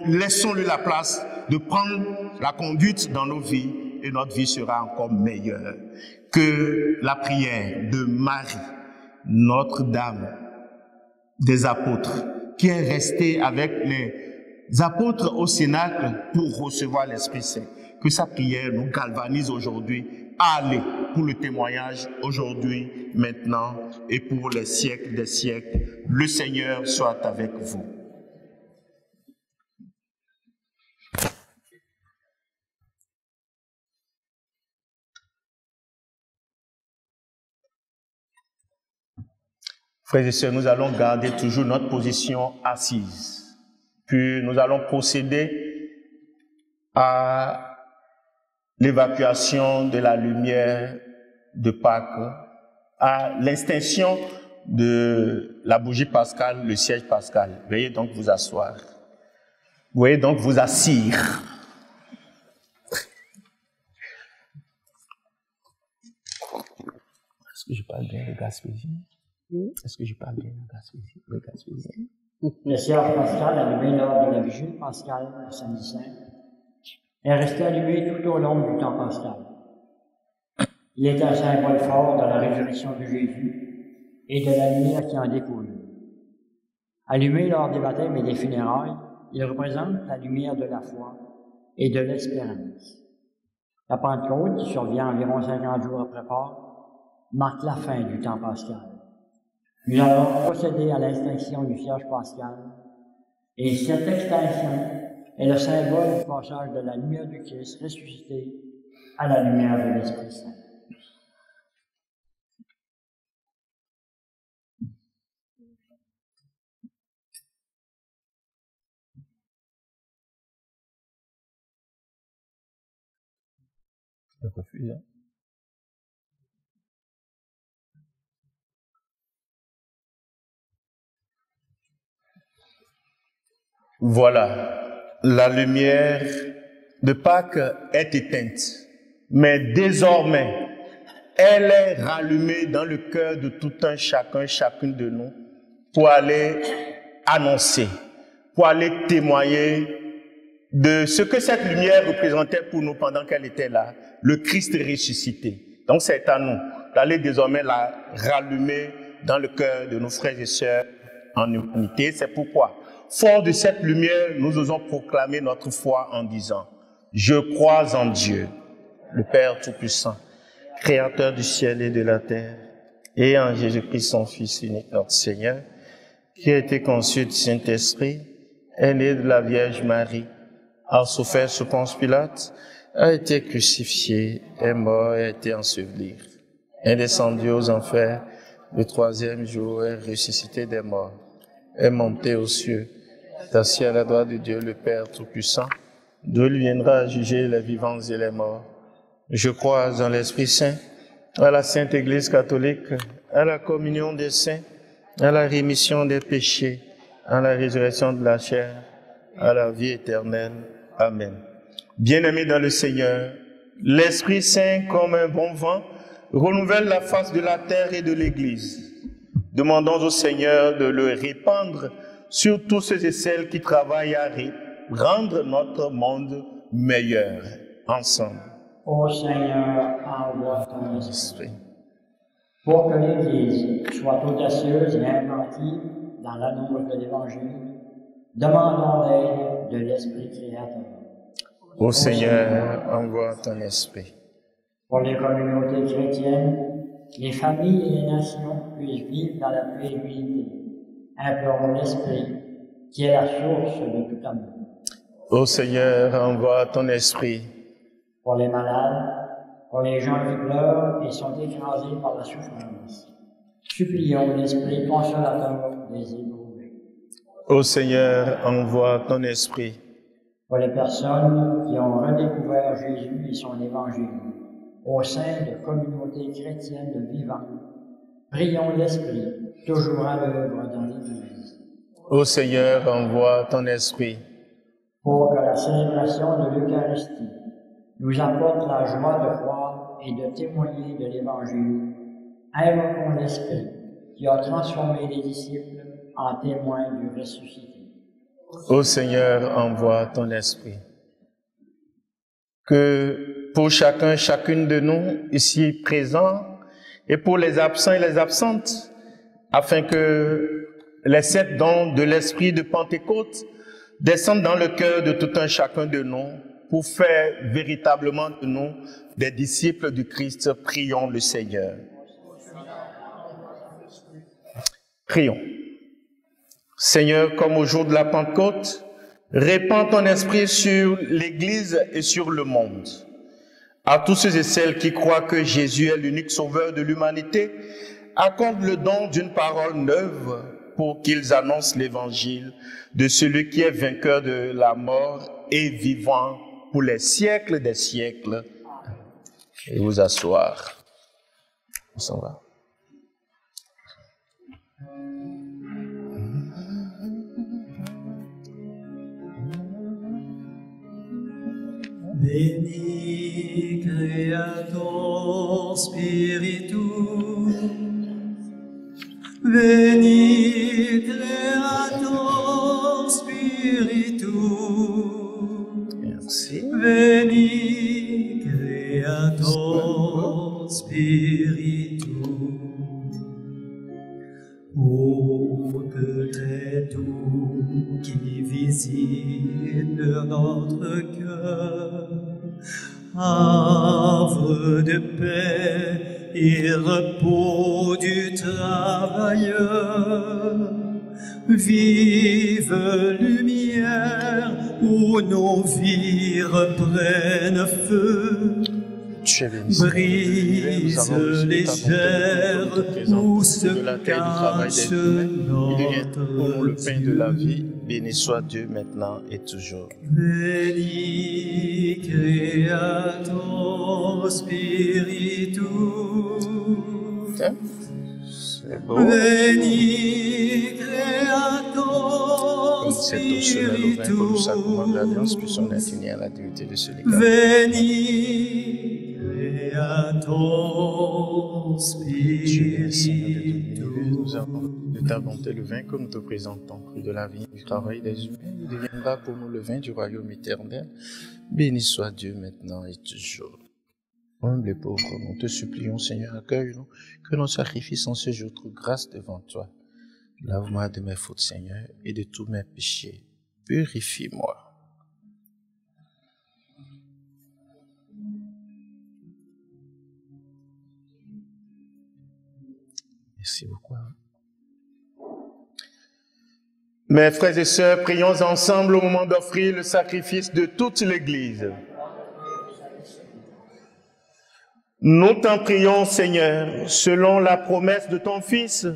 Laissons-lui la place de prendre la conduite dans nos vies et notre vie sera encore meilleure. Que la prière de Marie, Notre-Dame des apôtres, qui est restée avec les apôtres au Cénacle pour recevoir l'Esprit Saint, que sa prière nous galvanise aujourd'hui à aller pour le témoignage aujourd'hui, maintenant et pour les siècles des siècles. Le Seigneur soit avec vous. Frères et sœurs, nous allons garder toujours notre position assise. Puis nous allons procéder à l'évacuation de la lumière de Pâques, à l'extinction de la bougie pascale, le siège pascal. Veuillez donc vous asseoir. Veuillez donc vous assire. Est-ce que je parle bien de Gaspésie? Est-ce que je parle bien de Gaspésie? Le siège pascal allumé lors de la vigile pascale le samedi saint est resté allumé tout au long du temps pascal. Il est un symbole fort de la résurrection de Jésus et de la lumière qui en découle. Allumé lors des baptêmes et des funérailles, il représente la lumière de la foi et de l'espérance. La Pentecôte, qui survient environ 50 jours après Pâques, marque la fin du temps pascal. Nous allons procéder à l'extinction du siège pascal, et cette extinction est le symbole du passage de la lumière du Christ ressuscité à la lumière de l'Esprit Saint. Voilà, la lumière de Pâques est éteinte, mais désormais, elle est rallumée dans le cœur de tout un chacun, chacune de nous, pour aller annoncer, pour aller témoigner de ce que cette lumière représentait pour nous pendant qu'elle était là, le Christ ressuscité. Donc c'est à nous d'aller désormais la rallumer dans le cœur de nos frères et sœurs en humanité. C'est pourquoi, fort de cette lumière, nous osons proclamer notre foi en disant « Je crois en Dieu, le Père Tout-Puissant, Créateur du ciel et de la terre, et en Jésus-Christ, son Fils unique, notre Seigneur, qui a été conçu du Saint-Esprit, est né de la Vierge Marie, a souffert sous Ponce Pilate, a été crucifié, est mort et a été enseveli, est descendu aux enfers, le troisième jour est ressuscité des morts, est monté aux cieux, est assis à la droite de Dieu le Père Tout-Puissant, d'où il viendra juger les vivants et les morts. Je crois en l'Esprit Saint, à la Sainte Église catholique, à la communion des saints, à la rémission des péchés, à la résurrection de la chair, à la vie éternelle. Amen. Bien-aimés dans le Seigneur, l'Esprit Saint, comme un bon vent, renouvelle la face de la terre et de l'Église. Demandons au Seigneur de le répandre sur tous ceux et celles qui travaillent à rendre notre monde meilleur, ensemble. Ô Seigneur, envoie ton esprit. Pour que l'Église soit audacieuse et inventive dans l'annonce de l'Évangile, demandons l'aide de l'Esprit créateur. Ô Seigneur, envoie ton esprit. Pour les communautés chrétiennes, les familles et les nations puissent vivre dans la paix et l'unité. Implorons l'Esprit, qui est la source de tout amour. Ô Seigneur, envoie ton esprit. Pour les malades, pour les gens qui pleurent et sont écrasés par la souffrance, supplions l'Esprit consolateur des éprouvés. Ô Seigneur, envoie ton esprit. Pour les personnes qui ont redécouvert Jésus et son Évangile, au sein de communautés chrétiennes de vivants, prions l'Esprit, toujours à l'œuvre dans l'Église. Ô Seigneur, envoie ton esprit. Pour que la célébration de l'Eucharistie nous apporte la joie de croire et de témoigner de l'Évangile, invoquons l'Esprit qui a transformé les disciples en témoins du ressuscité. Ô Seigneur, envoie ton esprit. Que pour chacun, chacune de nous ici présents, et pour les absents et les absentes, afin que les 7 dons de l'Esprit de Pentecôte descendent dans le cœur de tout un chacun de nous, pour faire véritablement de nous des disciples du Christ. Prions le Seigneur. Prions. Seigneur, comme au jour de la Pentecôte, répands ton esprit sur l'Église et sur le monde. À tous ceux et celles qui croient que Jésus est l'unique sauveur de l'humanité, accorde le don d'une parole neuve pour qu'ils annoncent l'Évangile de celui qui est vainqueur de la mort et vivant pour les siècles des siècles. Et vous asseoir. On s'en va. Veni Creator Spiritus, Veni Creator Spiritus, Merci. Veni Creator Spiritus. Ô peut-être tout qui visite notre cœur, havre de paix et repos du travailleur, vive lumière où nos vies reprennent feu, brise légère où se cache notre le pain de la vie. Béni soit Dieu maintenant et toujours. Veni Creator Spiritus. C'est beau. Veni, Creator Comme cette eau se mêle au vin pour le sacrement de l'alliance, puissions être unis à la divinité de celui qui Veni, Creator Dieu est Seigneur de tout Spiritus. l'univers. Nous avons de ta bonté le vin que nous te présentons, fruit de la vie du travail des humains. Il deviendra pour nous le vin du royaume éternel. Béni soit Dieu maintenant et toujours. Humble et pauvre, nous te supplions, Seigneur, accueille-nous, que nos sacrifices en ce jour trouvent grâce devant toi. Lave-moi de mes fautes, Seigneur, et de tous mes péchés. Purifie-moi. Merci beaucoup. Mes frères et sœurs, prions ensemble au moment d'offrir le sacrifice de toute l'Église. Nous t'en prions, Seigneur, selon la promesse de ton Fils,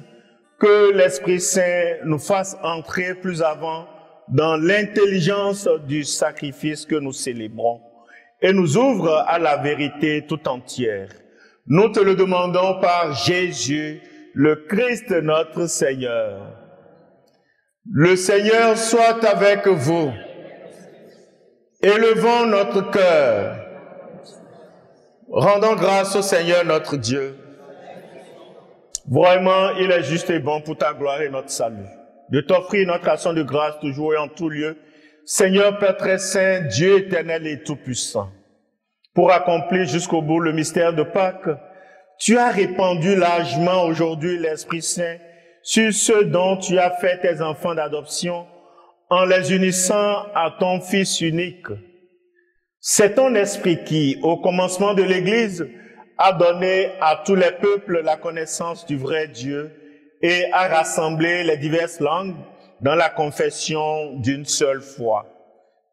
que l'Esprit Saint nous fasse entrer plus avant dans l'intelligence du sacrifice que nous célébrons et nous ouvre à la vérité tout entière. Nous te le demandons par Jésus, le Christ notre Seigneur. Le Seigneur soit avec vous. Élevons notre cœur. Rendons grâce au Seigneur notre Dieu. Vraiment, il est juste et bon pour ta gloire et notre salut, de t'offrir notre action de grâce toujours et en tout lieu, Seigneur Père très saint, Dieu éternel et tout-puissant. Pour accomplir jusqu'au bout le mystère de Pâques, tu as répandu largement aujourd'hui l'Esprit Saint sur ceux dont tu as fait tes enfants d'adoption en les unissant à ton Fils unique. C'est ton Esprit qui, au commencement de l'Église, a donné à tous les peuples la connaissance du vrai Dieu et a rassemblé les diverses langues dans la confession d'une seule foi.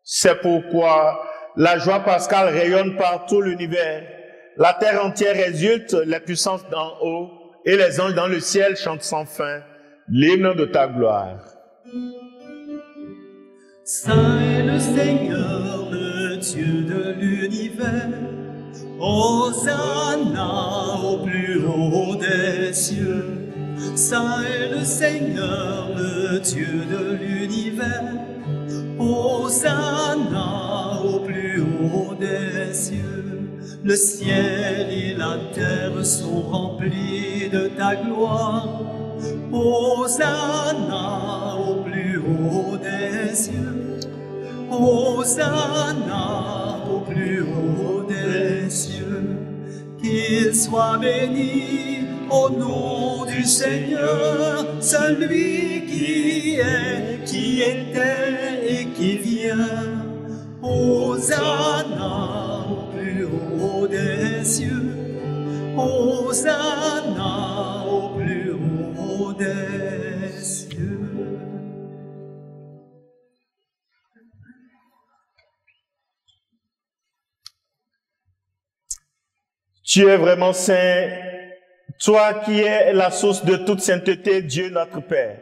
C'est pourquoi la joie pascale rayonne par tout l'univers, la terre entière résulte, les puissances d'en haut et les anges dans le ciel chantent sans fin l'hymne de ta gloire. Saint est le Seigneur, le Dieu de l'univers. Hosanna au plus haut des cieux. Saint est le Seigneur, le Dieu de l'univers. Hosanna au plus haut des cieux. Le ciel et la terre sont remplis de ta gloire. Hosanna au plus haut des cieux. Hosanna au plus haut des cieux. Qu'il soit béni au nom du Seigneur, celui qui est, qui était et qui vient. Hosanna au plus haut des cieux. Hosanna au plus haut des cieux. Tu es vraiment saint, toi qui es la source de toute sainteté, Dieu notre Père.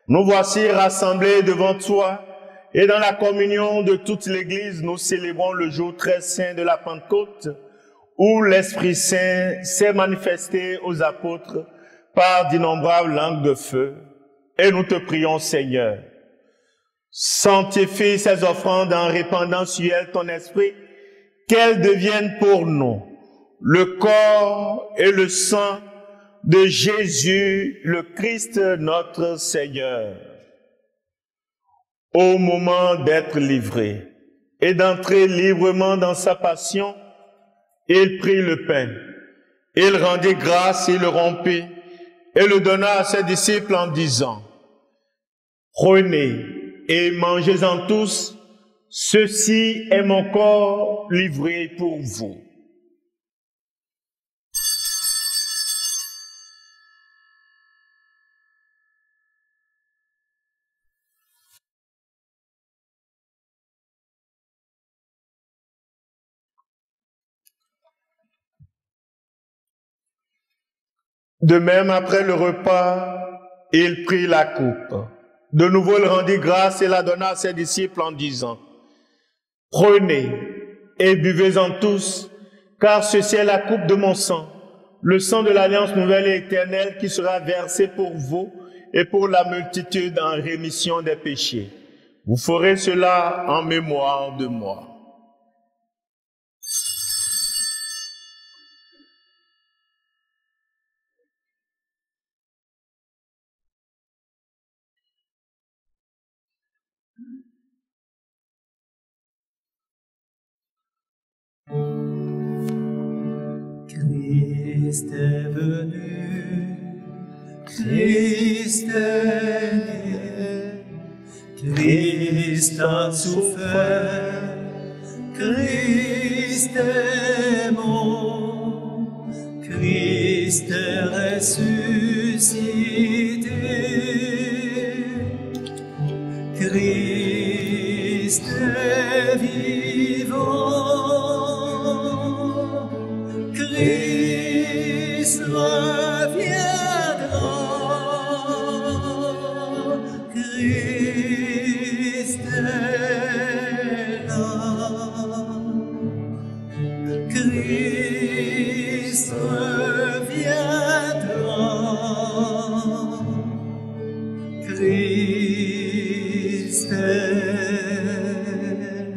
Nous voici rassemblés devant toi et dans la communion de toute l'Église, nous célébrons le jour très saint de la Pentecôte où l'Esprit Saint s'est manifesté aux apôtres par d'innombrables langues de feu. Et nous te prions, Seigneur, sanctifie ces offrandes en répandant sur elles ton esprit, qu'elles deviennent pour nous le corps et le sang de Jésus, le Christ notre Seigneur. Au moment d'être livré et d'entrer librement dans sa passion, il prit le pain, il rendit grâce, il le rompit et le donna à ses disciples en disant, « Prenez et mangez-en tous, ceci est mon corps livré pour vous. » De même, après le repas, il prit la coupe. De nouveau, il rendit grâce et la donna à ses disciples en disant, « Prenez et buvez-en tous, Car ceci est la coupe de mon sang, le sang de l'alliance nouvelle et éternelle qui sera versé pour vous et pour la multitude en rémission des péchés. Vous ferez cela en mémoire de moi. Christ est venu, Christ est né, Christ a souffert, Christ est mort, Christ est ressuscité, Christ est vivant. Christ reviendra, Christ est là, Christ reviendra, Christ est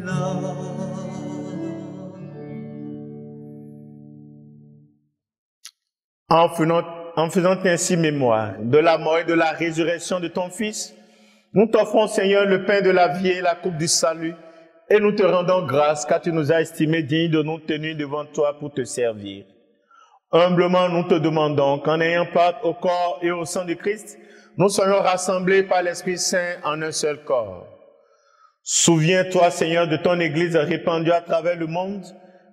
là. En faisant ainsi mémoire de la mort et de la résurrection de ton Fils, nous t'offrons, Seigneur, le pain de la vie et la coupe du salut, et nous te rendons grâce car tu nous as estimés dignes de nous tenir devant toi pour te servir. Humblement, nous te demandons qu'en ayant part au corps et au sang de Christ, nous soyons rassemblés par l'Esprit Saint en un seul corps. Souviens-toi, Seigneur, de ton Église répandue à travers le monde.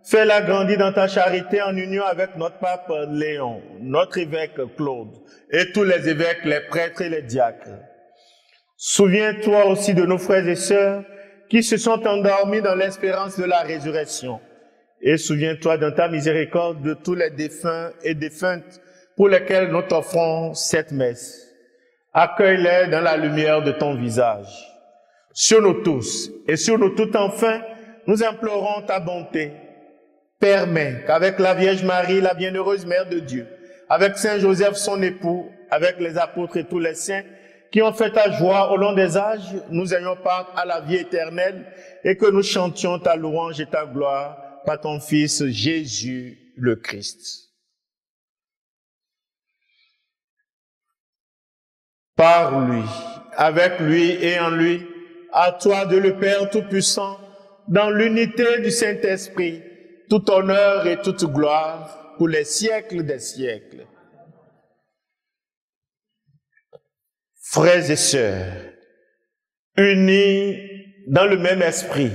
Fais-la grandir dans ta charité en union avec notre pape Léon, notre évêque Claude et tous les évêques, les prêtres et les diacres. Souviens-toi aussi de nos frères et sœurs qui se sont endormis dans l'espérance de la résurrection. Et souviens-toi dans ta miséricorde de tous les défunts et défuntes pour lesquels nous t'offrons cette messe. Accueille-les dans la lumière de ton visage. Sur nous tous et sur nous tout enfin, nous implorons ta bonté. Permets qu'avec la Vierge Marie, la bienheureuse Mère de Dieu, avec Saint Joseph son époux, avec les apôtres et tous les saints qui ont fait ta joie au long des âges, nous ayons part à la vie éternelle et que nous chantions ta louange et ta gloire par ton Fils Jésus le Christ. Par lui, avec lui et en lui, à toi de le Père Tout-Puissant, dans l'unité du Saint-Esprit, tout honneur et toute gloire pour les siècles des siècles. Frères et sœurs, unis dans le même esprit,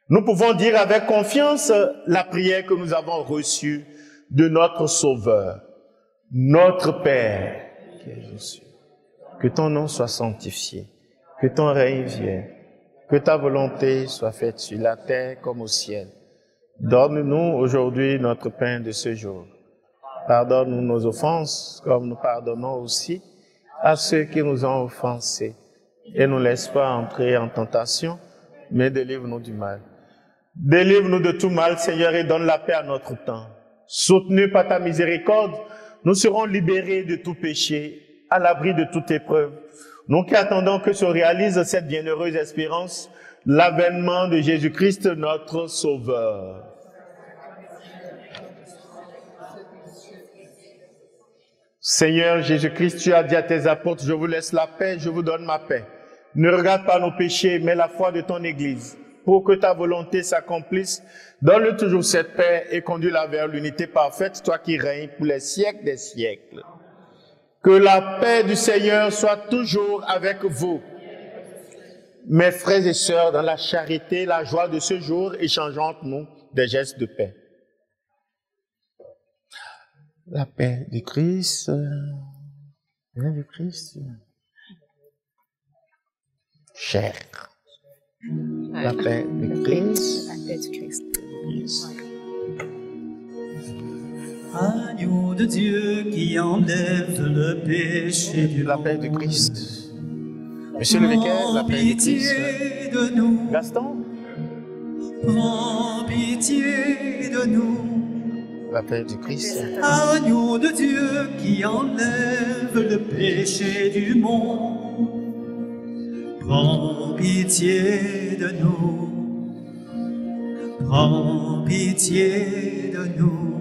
nous pouvons dire avec confiance la prière que nous avons reçue de notre Sauveur, notre Père, qui est Jésus. Que ton nom soit sanctifié, que ton règne vienne, que ta volonté soit faite sur la terre comme au ciel. Donne-nous aujourd'hui notre pain de ce jour. Pardonne-nous nos offenses, comme nous pardonnons aussi à ceux qui nous ont offensés. Et ne nous laisse pas entrer en tentation, mais délivre-nous du mal. Délivre-nous de tout mal, Seigneur, et donne la paix à notre temps. Soutenus par ta miséricorde, nous serons libérés de tout péché, à l'abri de toute épreuve. Nous qui attendons que se réalise cette bienheureuse espérance, l'avènement de Jésus-Christ, notre Sauveur. Seigneur Jésus-Christ, tu as dit à tes apôtres, je vous laisse la paix, je vous donne ma paix. Ne regarde pas nos péchés, mais la foi de ton Église. Pour que ta volonté s'accomplisse, donne-le toujours cette paix et conduis-la vers l'unité parfaite, toi qui règnes pour les siècles des siècles. Que la paix du Seigneur soit toujours avec vous. Mes frères et sœurs, dans la charité, la joie de ce jour, échangeons entre nous des gestes de paix. La paix du Christ, cher. La paix du Christ. La paix du Christ. Yes. Agneau de Dieu qui enlève le péché du La monde. paix du Christ. Monsieur le vicaire, la paix du Christ. Pitié de nous, Gaston, prends pitié de nous. La paix du Christ. Agneau de Dieu qui enlève le péché du monde, prends pitié de nous, prends pitié de nous.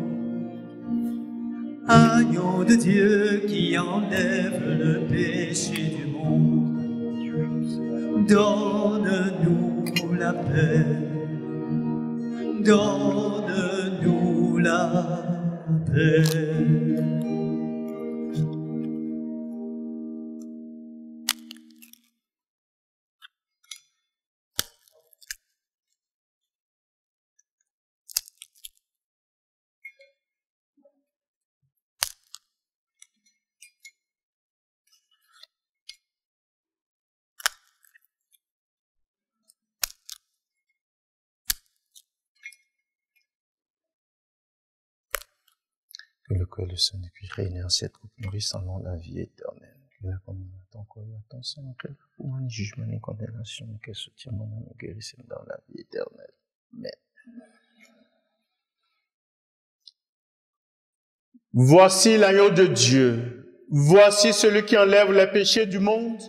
Agneau de Dieu qui enlève le péché du monde, donne-nous la paix, donne-nous la paix. Que le cœur de Saint-Esprit règne en cette coupe nourrissant la vie éternelle. Que la commune de ton corps et ton sang, que pour un jugement et condamnation, que soutient mon âme et guérisse dans la vie éternelle. Amen. Voici l'agneau de Dieu. Voici celui qui enlève les péchés du monde.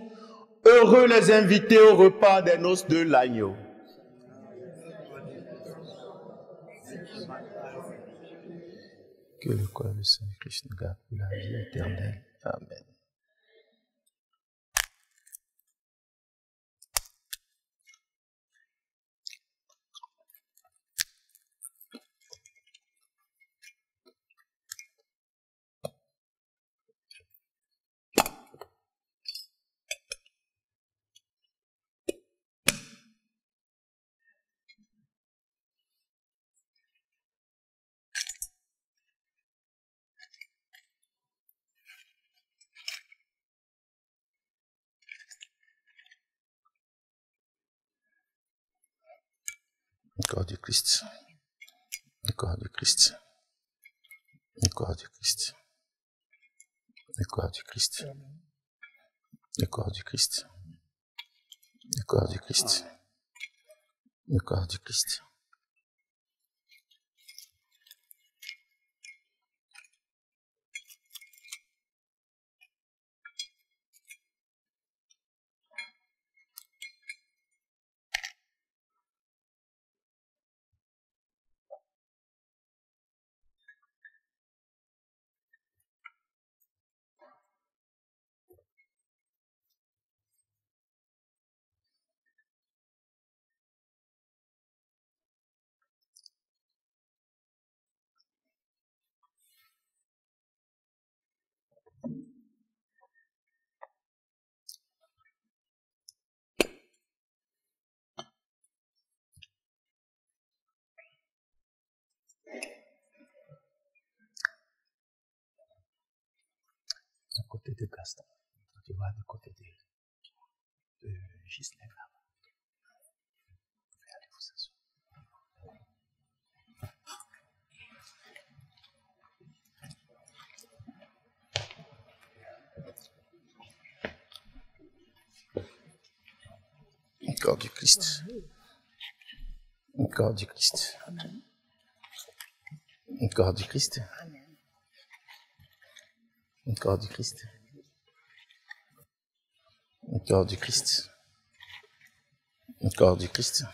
Heureux les invités au repas des noces de l'agneau. Que le corps de Saint-Christ nous garde pour la vie éternelle. Amen. Le corps du Christ. Le corps du Christ. Le corps du Christ. Le corps du Christ. Le corps du Christ. Le corps du Christ. Le corps du Christ. À côté de Gaston, tu vois, de côté de Ghislaine là-bas. Vous pouvez aller vous asseoir. Le corps du Christ. Le corps du Christ. Le corps du Christ. Le corps du Christ. Le corps du Christ. Le corps du Christ.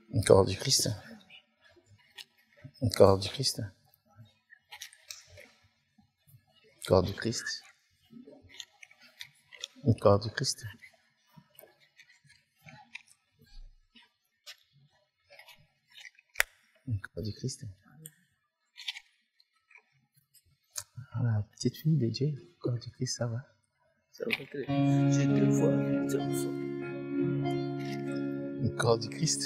Le corps du Christ. Le corps du Christ. Le corps du Christ. Le corps du Christ. Le corps du Christ. La petite fille de Dieu, le corps du Christ, ça va. Ça va que je te vois. Le corps du Christ.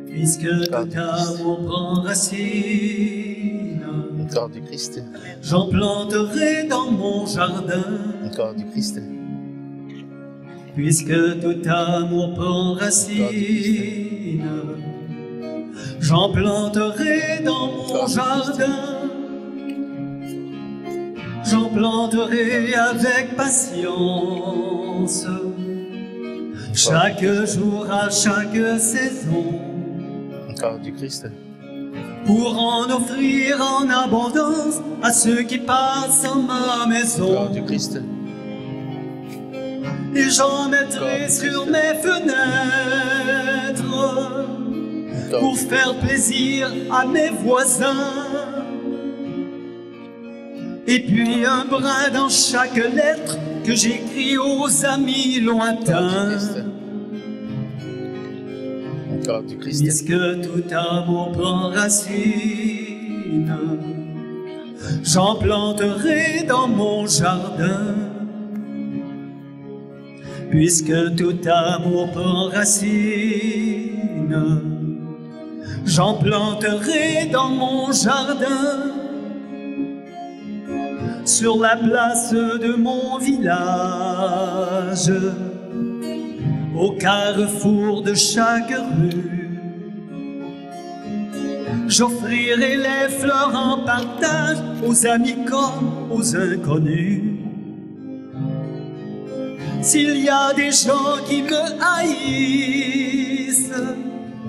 Puisque tout amour prend racine, Le corps du Christ. j'en planterai dans mon jardin. Le corps du Christ. Puisque tout amour prend racine, j'en planterai dans mon jardin. J'en planterai avec patience, chaque jour à chaque saison. Corps du Christ. Pour en offrir en abondance à ceux qui passent en ma maison. Corps du Christ. Et j'en mettrai sur mes fenêtres pour faire plaisir à mes voisins. Et puis un brin dans chaque lettre que j'écris aux amis lointains. Corps du Christ. Puisque tout amour prend racine, j'en planterai dans mon jardin. Puisque tout amour prend racine, j'en planterai dans mon jardin. Sur la place de mon village, au carrefour de chaque rue, j'offrirai les fleurs en partage aux amis comme aux inconnus. S'il y a des gens qui me haïssent,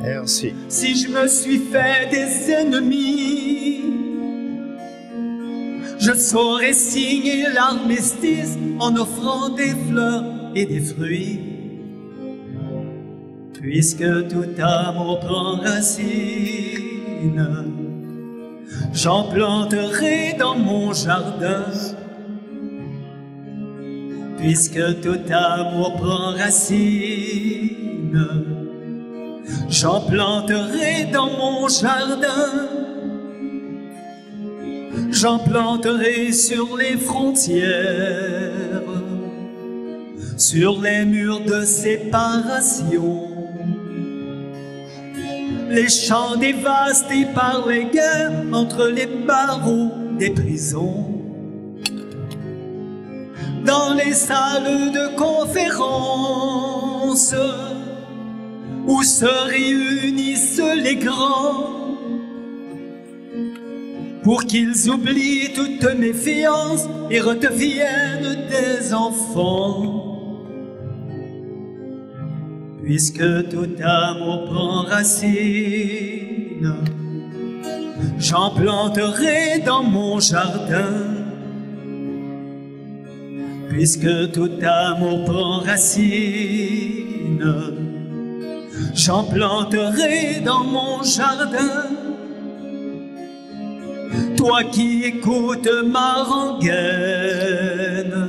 Merci. si je me suis fait des ennemis, je saurais signer l'armistice en offrant des fleurs et des fruits. Puisque tout amour prend racine, j'en planterai dans mon jardin. Puisque tout amour prend racine, j'en planterai dans mon jardin. J'en planterai sur les frontières, sur les murs de séparation. Les champs dévastés par les guerres entre les barreaux des prisons. Dans les salles de conférence où se réunissent les grands, pour qu'ils oublient toute méfiance et redeviennent des enfants. Puisque tout amour prend racine, j'en planterai dans mon jardin. Puisque tout amour prend racine, j'en planterai dans mon jardin. Toi qui écoutes ma rengaine,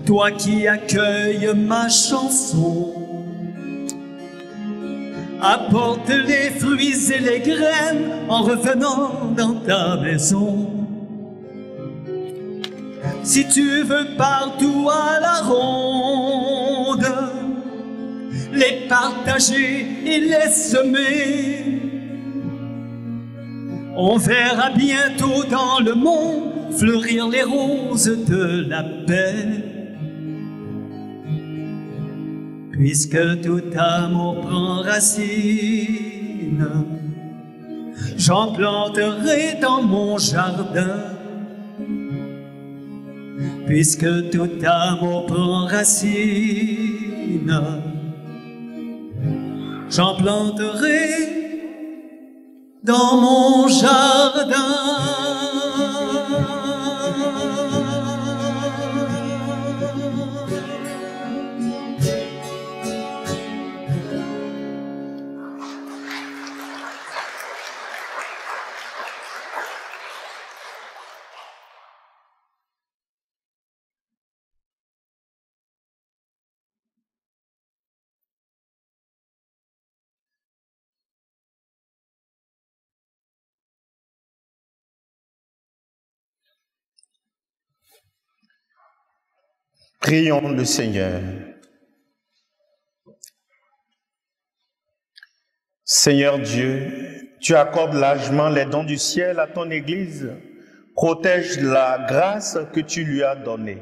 toi qui accueilles ma chanson, apporte les fruits et les graines en revenant dans ta maison. Si tu veux partout à la ronde les partager et les semer, on verra bientôt dans le monde fleurir les roses de la paix. Puisque tout amour prend racine, j'en planterai dans mon jardin. Puisque tout amour prend racine, j'en planterai dans mon jardin. Prions le Seigneur. Seigneur Dieu, tu accordes largement les dons du ciel à ton Église. Protège la grâce que tu lui as donnée.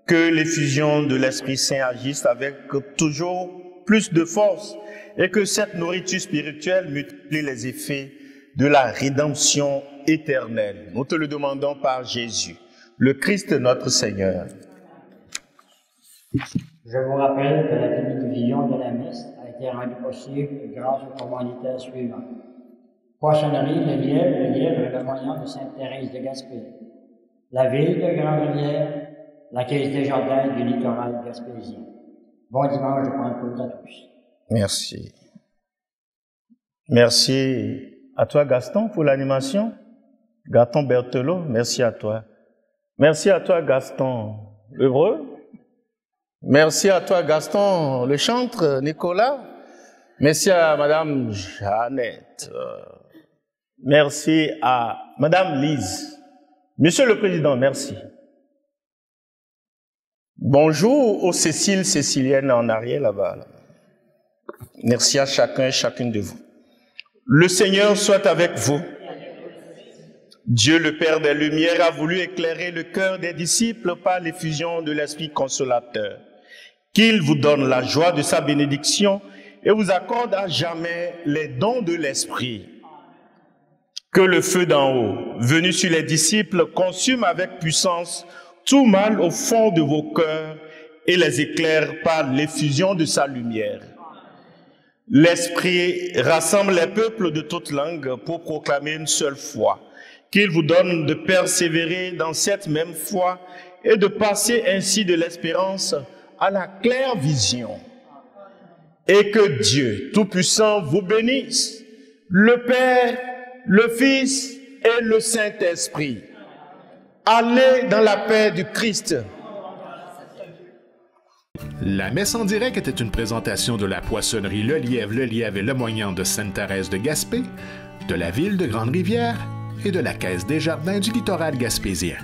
Que l'effusion de l'Esprit Saint agisse avec toujours plus de force et que cette nourriture spirituelle multiplie les effets de la rédemption éternelle. Nous te le demandons par Jésus, le Christ notre Seigneur. Je vous rappelle que la télévision de la messe a été été rendu possible grâce aux commanditaires suivants. Poissonnerie Le Lièvre et le Moyen de Sainte-Thérèse de Gaspé. La ville de Grande-Rivière, la Caisse des Jardins du littoral gaspésien. Bon dimanche de Pentecôte à tous. Merci. Merci à toi, Gaston, pour l'animation. Gaston Berthelot, merci à toi. Merci à toi, Gaston Heureux. Merci à toi, Gaston le chantre, Nicolas. Merci à Madame Jeannette. Merci à Madame Lise. Monsieur le Président, merci. Bonjour aux Céciliennes en arrière là-bas. Merci à chacun et chacune de vous. Le Seigneur soit avec vous. Dieu le Père des Lumières a voulu éclairer le cœur des disciples par l'effusion de l'Esprit Consolateur. Qu'il vous donne la joie de sa bénédiction et vous accorde à jamais les dons de l'Esprit. Que le feu d'en haut, venu sur les disciples, consume avec puissance tout mal au fond de vos cœurs et les éclaire par l'effusion de sa lumière. L'Esprit rassemble les peuples de toutes langues pour proclamer une seule foi. Qu'il vous donne de persévérer dans cette même foi et de passer ainsi de l'espérance à la claire vision. Et que Dieu Tout-Puissant vous bénisse, le Père, le Fils et le Saint-Esprit. Allez dans la paix du Christ. La messe en direct était une présentation de la poissonnerie Le Lièvre et Le Moyen de Sainte-Thérèse de Gaspé, de la ville de Grande-Rivière et de la Caisse des Jardins du littoral gaspésien.